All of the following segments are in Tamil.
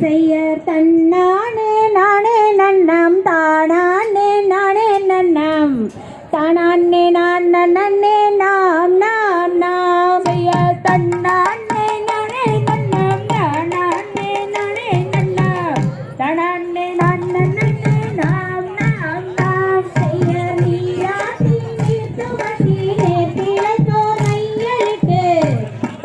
செய்ய தன்னானே நானே நன்னம் தானானே நானே நன்னம் தானானே நான் நன்னே நாம் நாம் நாம் செய்ய தன்னானே நானே நன்னம் தானானே நானே நன்னம் தானானே நான் நன்னே நாம் நாம் நாம் செய்ய நீராட்டி நீர்த்துவட்டி நேர்த்திலை தோமையளிட்டு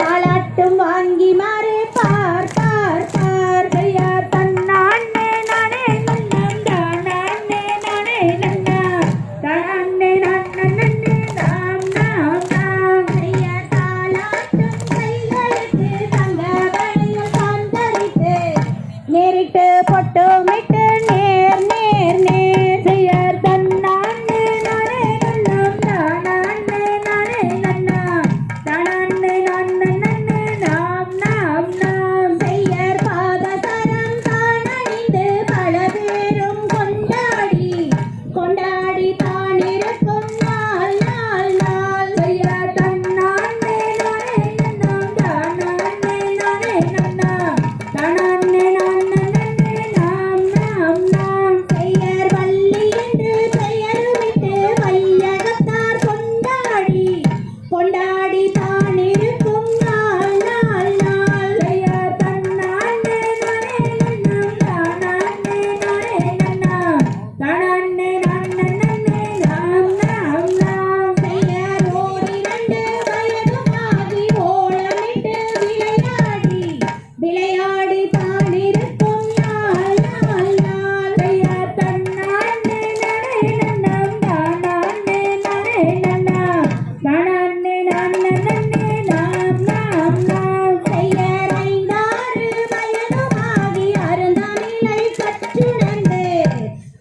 தாளாட்டும் வாங்கி மாறு பார் பார் பார் செய்ய தன்னானே நானே நன்னம் தானானே நானே நன்னம் தானானே நான் நன்னே நாம் நாம் நாம் செய்ய தாளாட்டும் கைகளுக்கு தங்க வளையல் சாந்தரித்து நேரிட்டு பொட்டுமிட்டு நேர் நேர் நேர் செய்ய தன்னானே நானே நன்னம் தானானே நானே நன்னம் தானானே நான் நன்னே நாம் நாம் நாம் செய்யர் பாதசரம் தானணிந்து பல பேரும் கொண்டாடி கொண்டாடி தானிருக்கும் நாள் நாள் நாள் செய்ய தன்னானே நானே நன்னம் தானானே நானே நன்னம் தானானே நான் நன்னே நாம் நாம் நாம் செய்யர் வள்ளி என்று பெயருமிட்டு வையகத்தார் கொண்டாடி கொண்டாடி தானிருக்கும் நாள் நாள் நாள் செய்ய தன்னானே நானே நன்னம் தானானே நானே நன்னம் தானானே நான் நன்னே நாம் நாம் நாம் செய்யர் ஓரிரண்டு வயதுமாகி ஓலமிட்டு விளையாடி விளையாடி தானிருக்கும் நாள் நாள் நாள் செய்ய தன்னானே நானே நன்னம் தானானே நானே நன்னம் தானானே நான் நன்னே நாம் நாம் நாம் செய்யர் ஐந்தாறு வயதுமாகி அருந்தமிழை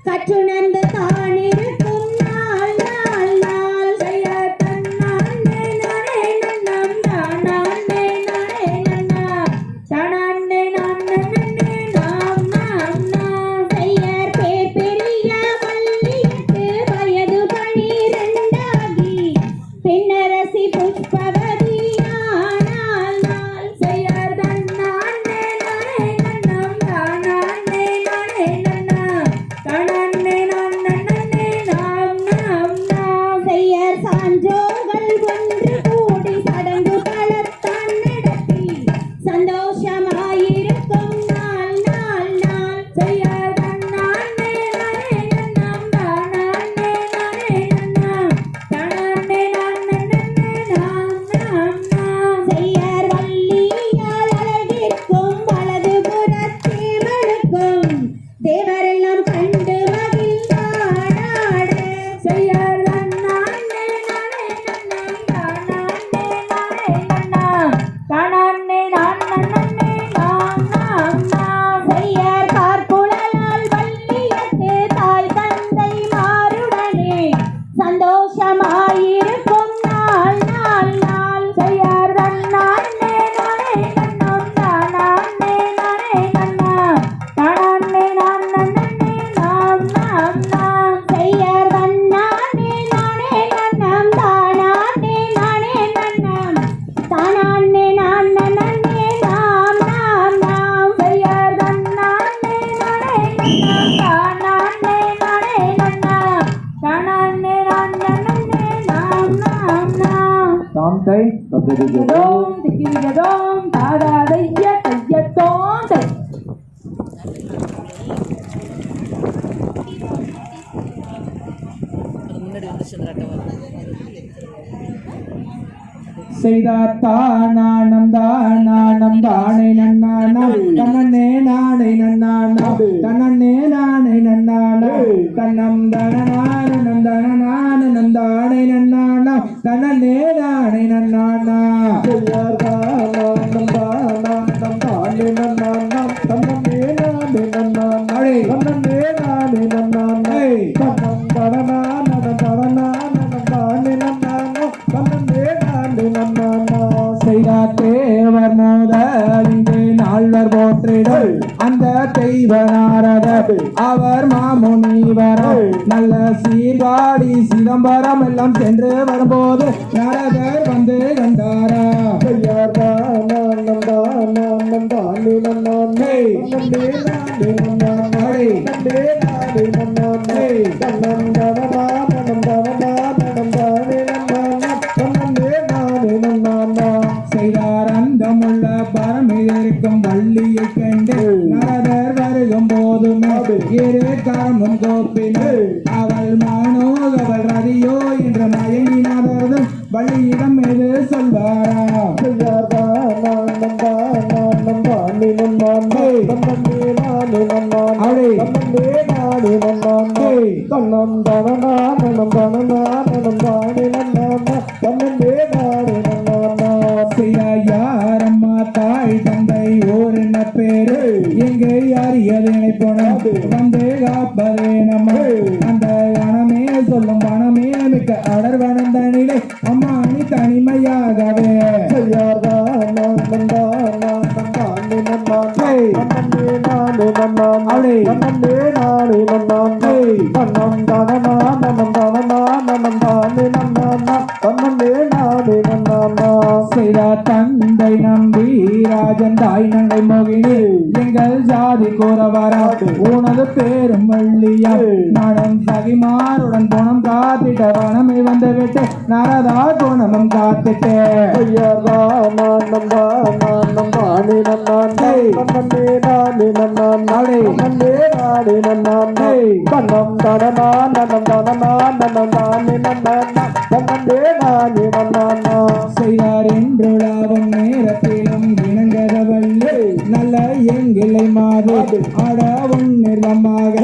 கற்றுணர்ந்து தானிருக்கும் நாள் நாள் நாள் செய்ய தன்னானே நானே நன்னம் தானானே நானே நன்னம் தானானே நான் நன்னே நாம் நாம் நாம் செய்யர் பேர் பெரிய வள்ளியட்டு வயது 12ஆகி பெண்ணரசி புஷ்பவதி ஆனால் நாள் செய்யர் தன்னானே நானே நன்னம் தானானே நானே நன்னம் தானானே நான் நன்னே நாம் நாம் நாம் செய்யர் சான்றோர்கள் ஒன்று கூடி சடங்கு பலத்தான் நடத்தி சந்தோஷமாயிருக்கும் நாள் நாள் நாள் செய்யர் தன்னானே நானே நன்னம் தானானே நானே நன்னம் தானானே நான் நன்னே நாம் நாம் நாம் செய்யர் வள்ளியால் அழகிற்கும் வலது புறத்தேவருக்கும் தேவரெல்லாம் கண்டு மகிழ்ந்தாடாட செய்யர் தன்னானே நானே நன்னம் தானானே நானே நன்னம் தானானே நான் நன்னே நாம் நாம் நாம் செய்யர் பார்க்குழலால் வள்ளியட்டு தாய் தந்தை மாருடனே சந்தோஷமாயிருக்கும் நாள் நாள் நாள் செய்யர் தன்னானே நானே நன்னம் தானானே நானே நன்னம் தானானே நான் நன்னே நாம் நாம் நாம் செய்யர் தன்னானே நானே நன்னம் தானானே நானே நன்னம் தானானே நான் நன்னே நாம் நாம் நாம் செய்யர் தன்னானே நானே நன்னம் தானானே நானே நன்னம் தானானே நான் நன்னே நாம் நாம் நாம் தாம் தை தோம் திக்கிரிகதோம் தாதாதைய தையத்தோம் தை செய்தார் தானானம் தானானம் தானே நன்னானம் தன்னே நானே நன்னானம் தன்னே நானே நன்னானம் தன்னம் தனநானம் தனநானம் தானே நன்னானம் தன்னே நானே நன்னானா செய்யார் தானானம் தானானம் தானே நன்னானம் தன்னே நானே நன்னானே தன்னே நானே நன்னானே தன்னம் தனநானம் தனநானம் தானே நன்னானம் தன்னே நானே நன்னானா செய்தார் தேவர் முதலின்றே நால்வர் போற்றிடல் அந்த தெய்வ நாரதர் அவர் மாமுனிவர் நல்ல சீர்காழி சிதம்பரம் எல்லாம் சென்று வரும்போது நாரதர் வந்து கண்டாரா செய்யார் தானம் தானம் நானே நன்னானே தன்னே நானே நன்னானே தன்னே நானே நன்னானே தன்னம் தனனா தனம் தனனா தனம் தானே நன்னானா தன்னே நானே நன்னானா செய்தார் அந்தமுள்ள பரமிருக்கும் வள்ளியை கண்டு நரதர் வருகும் போதுமே இரு கரமும் கோப்பினர் அவள் மானோ அவள் ரதியோ என்று மயங்கினாரதும் வள்ளியிடம் எது சொல்வாரா தன்னம் தனனா தனம் தனனா தனம் தானே நன்னானா தன்னே நானே நன்னானா யாரம்மா தாய் தந்தை ஓர் என்ன பேரு எங்கே அறியதனை போனோம் வந்து காப்பதே நம்ம அந்த கணமே சொல்லும் வனமே மிக்க அடர் வனந்தனிலே அம்மா நீ தனிமையாகவே தந்தை நம்பி ராஜன் தாய் நங்கை மோகினி எங்கள் ஜாதி கூறவரா உனது பேரும் வள்ளியா நானும் சகிமாருடன் குணம் காத்திட்ட வனமே வந்து விட்டு நரதா குணமும் காத்திட்டே செய்தார் என்று லாபம் நேரத்திலும் இணங்கதவல்லே நல்ல எங்கிலை மாது ஆடவும் நிர்வமாக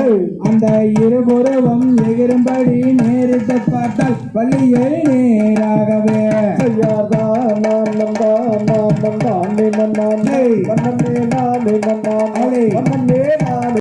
அந்த இருபுறவும் எகிரும்படி நேரிட்டு பார்த்தால் வள்ளியை நேராகவே